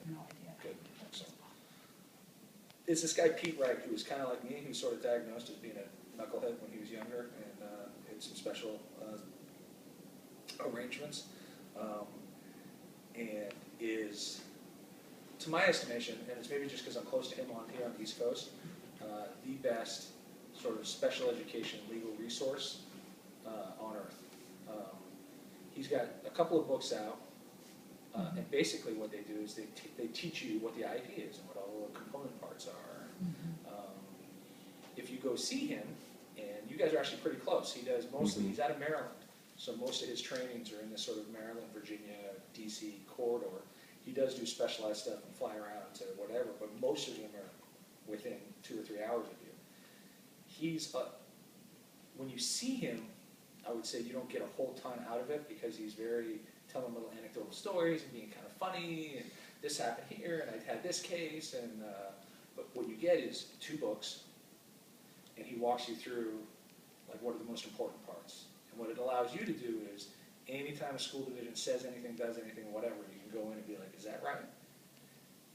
have no idea. Good. So, it's this guy Pete Wright, who was kind of like me, who was sort of diagnosed as being a knucklehead when he was younger, and had some special arrangements, and is, to my estimation, and it's maybe just because I'm close to him here on the East Coast, the best sort of special education legal resource on earth. He's got a couple of books out, and basically what they do is they teach you what the IP is and what all the component parts are. If you go see him, and you guys are actually pretty close, he does mostly, he's out of Maryland, so most of his trainings are in this sort of Maryland, Virginia, DC corridor. He does do specialized stuff and fly around to whatever, but most of them are within 2 or 3 hours of you. He's, when you see him, I would say you don't get a whole ton out of it because he's very telling little anecdotal stories and being kind of funny, and this happened here, and I had this case, and but what you get is 2 books, and he walks you through like what are the most important parts. And what it allows you to do is, anytime a school division says anything, does anything, whatever, you can go in and be like, is that right?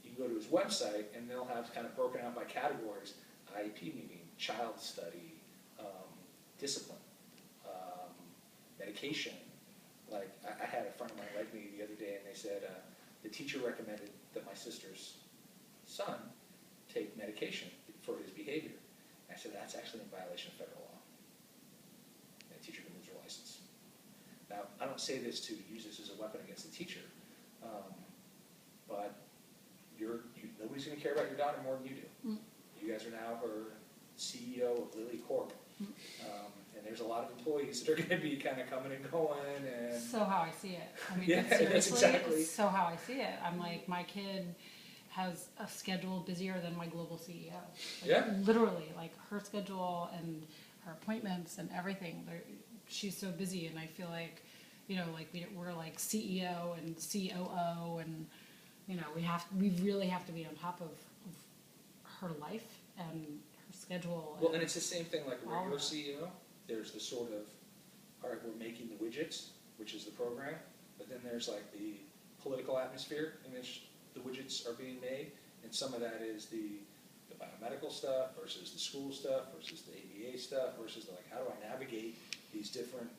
You can go to his website, and they'll have kind of broken out by categories: IEP meeting, child study, discipline, medication. Like, I had a friend of mine write me the other day, and they said, the teacher recommended that my sister's son take medication for his behavior. And I said, that's actually in violation of federal law. And the teacher can lose her license. Now, I don't say this to use this as a weapon against the teacher, but nobody's going to care about your daughter more than you do. You guys are now her CEO of Lilly Corp. And there's a lot of employees that are going to be kind of coming and going. And So how I see it. I mean, yeah, seriously, that's exactly. it's so how I see it. I'm like, my kid has a schedule busier than my global CEO. Like, Yeah. Literally, like her schedule and her appointments and everything. She's so busy, and I feel like, like we're like CEO and COO, and we really have to be on top of her life and her schedule. Well, and it's the same thing like a regular CEO. There's the sort of, all right, we're making the widgets, which is the program, but then there's like the political atmosphere in which the widgets are being made, and some of that is the biomedical stuff versus the school stuff versus the ABA stuff versus the, like, how do I navigate these different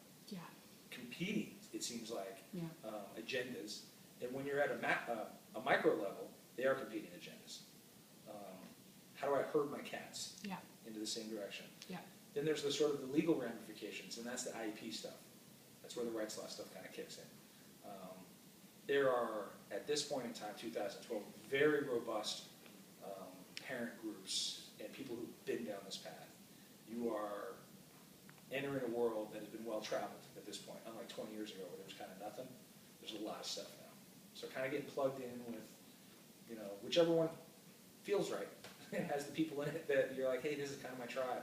competing, it seems like, agendas. And when you're at a micro level, they are competing agendas. How do I herd my cats into the same direction? Then there's the sort of the legal ramifications, and that's the IEP stuff. That's where the rights law stuff kind of kicks in. There are, at this point in time, 2012, very robust parent groups and people who've been down this path. You are entering a world that has been well-traveled at this point, unlike 20 years ago where there was kind of nothing. There's a lot of stuff now. So kind of getting plugged in with, whichever one feels right. It has the people in it that you're like, hey, this is kind of my tribe.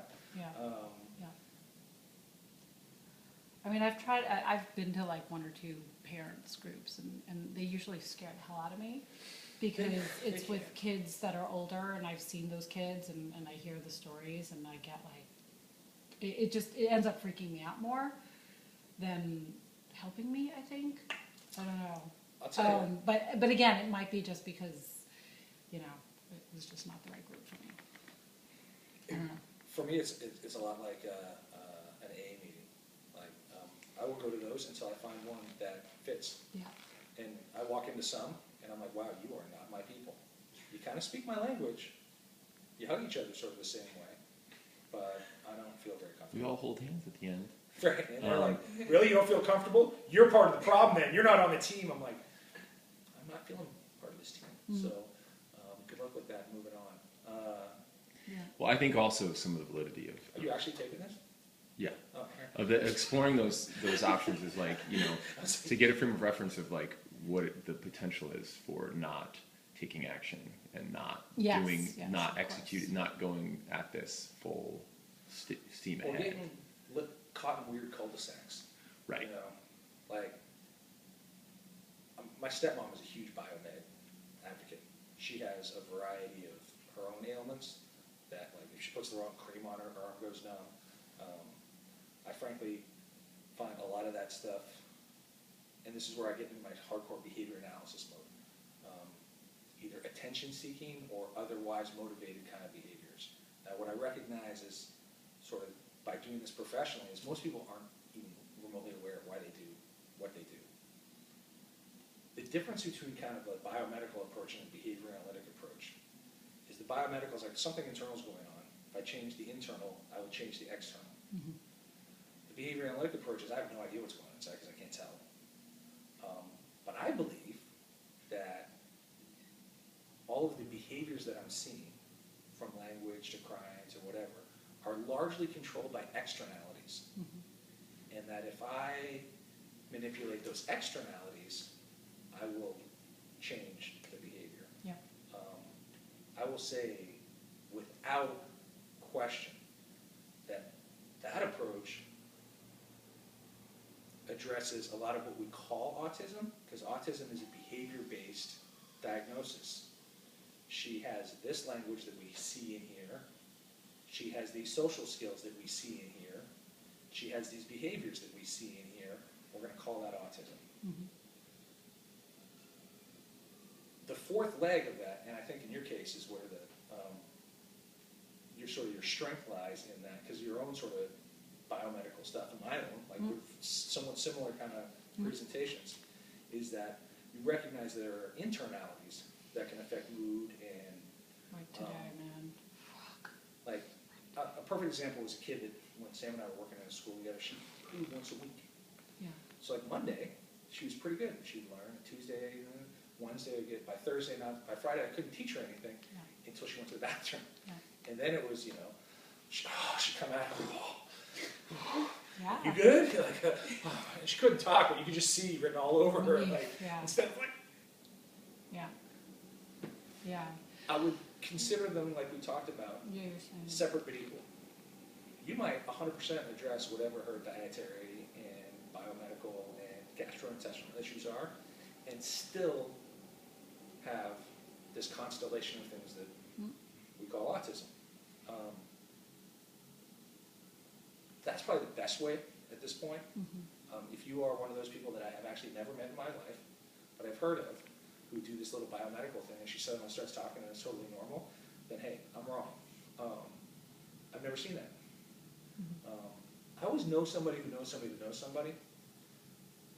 I mean, I've been to like 1 or 2 parents groups, and they usually scare the hell out of me because it's with kids that are older, and I've seen those kids, and I hear the stories, and I get like, it ends up freaking me out more than helping me, I think. I don't know. I'll tell you. But again, it might be just because, it was just not the right group for me. I don't know. For me, it's a lot like an AA meeting. Like, I will go to those until I find one that fits. Yeah. And I walk into some, and I'm like, wow, you are not my people. You kind of speak my language. You hug each other sort of the same way, but I don't feel very comfortable. We all hold hands at the end. Right, and they're like, really, you don't feel comfortable? You're part of the problem then. You're not on the team. I'm like, I'm not feeling part of this team. So good luck with that, moving on. Well, I think also some of the validity of... Are you actually taking this? Yeah. Oh, Of exploring those options is like, to get a frame of reference of like what the potential is for not taking action and not not executing, not going at this full steam ahead. Or getting caught in weird cul-de-sacs. Right. Like, my stepmom is a huge biomed advocate. She has a variety of her own ailments that, like, if she puts the wrong cream on her, her arm goes numb. I frankly find a lot of that stuff, and this is where I get into my hardcore behavior analysis mode. attention-seeking or otherwise motivated kind of behaviors. Now, what I recognize is sort of by doing this professionally is most people aren't even remotely aware of why they do what they do. The difference between kind of a biomedical approach and a behavior analytic approach is the biomedical is like something internal is going on. If I change the internal, I will change the external. Mm-hmm. The behavior analytic approach is I have no idea what's going on inside because I can't tell. But I believe that all of the behaviors that I'm seeing, from language to crying to whatever, are largely controlled by externalities. Mm-hmm. And that if I manipulate those externalities, I will change the behavior. Yeah. I will say, without question, that that approach addresses a lot of what we call autism, because autism is a behavior-based diagnosis. She has this language that we see and hear. She has these social skills that we see and hear. She has these behaviors that we see and hear. We're going to call that autism. Mm-hmm. The fourth leg of that, and I think in your case is where the your strength lies in that, because your own sort of biomedical stuff and my own, like with somewhat similar kind of presentations, is that you recognize there are internalities that can affect mood and Like today, man. like a perfect example was a kid that when Sam and I were working in a school together, she pooed once a week. Yeah. So like Monday, she was pretty good. She'd learn. Tuesday, Wednesday, would get by Thursday. Now by Friday, I couldn't teach her anything until she went to the bathroom. Yeah. And then it was, she'd come out. Yeah. You good? Like, and she couldn't talk, but you could just see written all over her. Like instead of like. Yeah. Yeah. I would consider them, like we talked about, Yeah, you're saying. separate but equal. You might 100% address whatever her dietary and biomedical and gastrointestinal issues are, and still have this constellation of things that we call autism. That's probably the best way at this point. If you are one of those people that I have actually never met in my life, but I've heard of, who do this little biomedical thing, and she suddenly starts talking and it's totally normal, then hey, I'm wrong. I've never seen that. I always know somebody who knows somebody who knows somebody.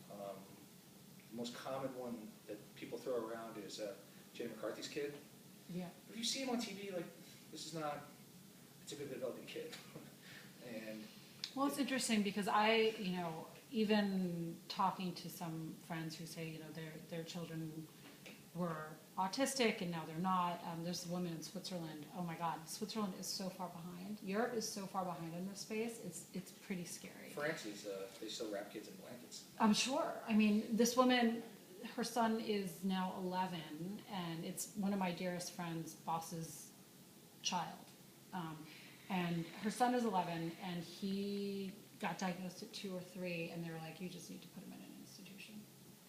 The most common one that people throw around is Jenny McCarthy's kid. Yeah. If you see him on TV, like, it's a good developing kid. And Well, it's interesting because I, even talking to some friends who say, their children were autistic and now they're not. There's a woman in Switzerland. Oh my God, Switzerland is so far behind. Europe is so far behind in this space. It's pretty scary. France is, they still wrap kids in blankets. I'm sure. I mean, this woman, her son is now 11, and it's one of my dearest friend's boss's child. And her son is 11, and he got diagnosed at 2 or 3, and they were like, you just need to put him in an institution.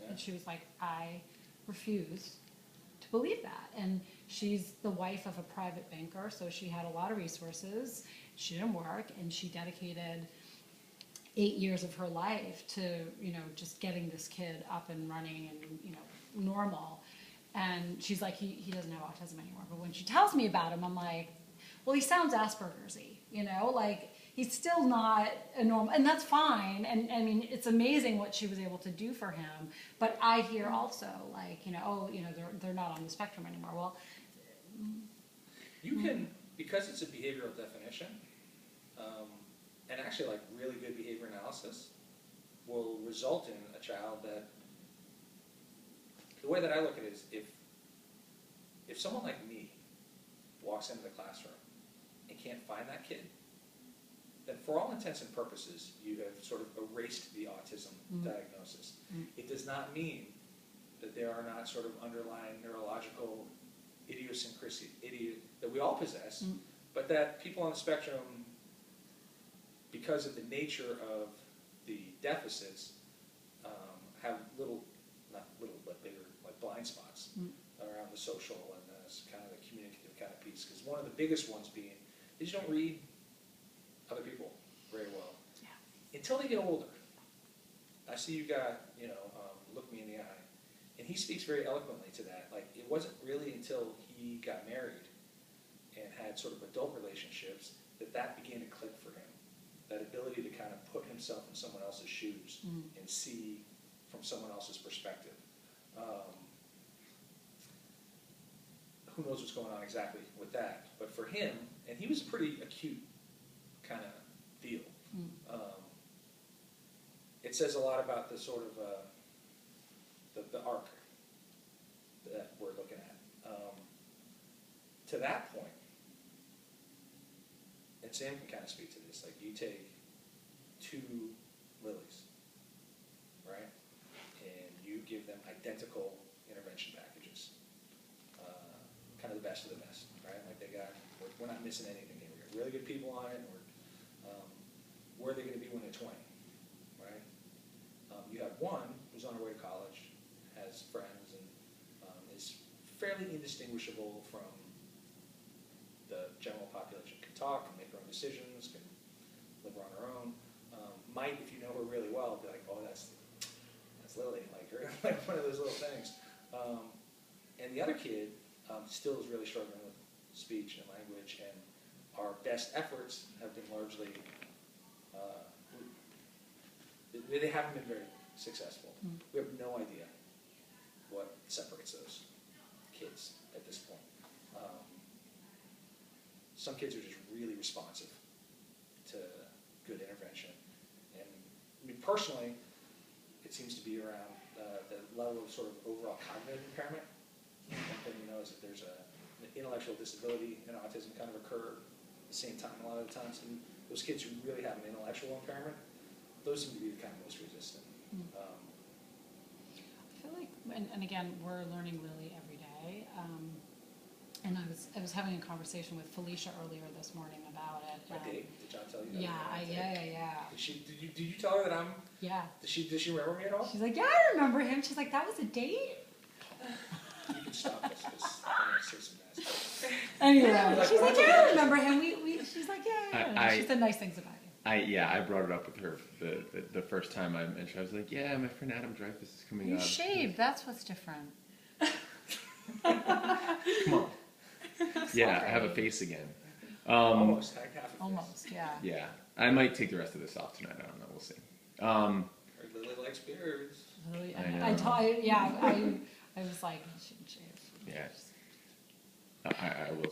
Yeah. And she was like, I refuse to believe that. And she's the wife of a private banker, so she had a lot of resources. She didn't work, and she dedicated 8 years of her life to, just getting this kid up and running and, normal. And she's like, he doesn't have autism anymore. But when she tells me about him, I'm like, well, he sounds Asperger's-y, like he's still not a normal, and that's fine. And I mean, it's amazing what she was able to do for him. But I hear also like, they're not on the spectrum anymore. Well, you can, because it's a behavioral definition, and actually like really good behavior analysis will result in a child that, the way that I look at it is if someone like me walks into the classroom and can't find that kid, then for all intents and purposes, you have sort of erased the autism diagnosis. It does not mean that there are not sort of underlying neurological idiosyncrasy that we all possess, but that people on the spectrum, because of the nature of the deficits, have not little, but bigger, like blind spots around the social and the kind of the communicative kind of piece. Because one of the biggest ones being, is you don't read other people very well. Yeah. Until they get older. I see you got, look me in the eye. And he speaks very eloquently to that. Like, it wasn't really until he got married and had sort of adult relationships, that began to click for him. That ability to kind of put himself in someone else's shoes and see from someone else's perspective. Who knows what's going on exactly with that? But for him, and he was a pretty acute kind of deal. It says a lot about the sort of the arc that we're looking at. To that point, and Sam can kind of speak to this, like you take two Lilies, right? And you give them identical intervention packages. Kind of the best of the best, right? Like we're not missing anything here. We got really good people on it, and where are they going to be when they're 20, right? You have one who's on her way to college, has friends, and is fairly indistinguishable from the general population. Can talk, can make her own decisions, can live on her own. Might, if you know her really well, be like, oh, that's Lily, like her, like one of those little things. And the other kid still is really struggling with speech and language, and our best efforts have been largely, they haven't been very successful. We have no idea what separates those kids at this point. Some kids are just really responsive to good intervention. And I mean, personally, it seems to be around the level of sort of overall cognitive impairment. One thing we know is that there's an intellectual disability and autism kind of occur at the same time a lot of the times. And those kids who really have an intellectual impairment, those seem to be the kind of most resistant. I feel like, and again, we're learning Lily every day. And I was having a conversation with Felicia earlier this morning about it. My date? Did John tell you that? Yeah. Did you tell her that I'm? Yeah. Did she remember me at all? She's like, yeah, I remember him. She's like, that was a date? You can stop this because I'm going to say some nasty stuff. Anyway, she's like, yeah, I remember him. She's like, yeah. She said nice things about you. I brought it up with her the first time I mentioned. I was like, yeah, my friend Adam Dreyfus is coming up. You shaved. That's what's different. Come on. Yeah, I have a face again. Almost. I have a face. Almost, yeah. Yeah, I might take the rest of this off tonight. I don't know. We'll see. Lily likes beards. Lily, I know. I was like, you shouldn't shave. Yeah. I will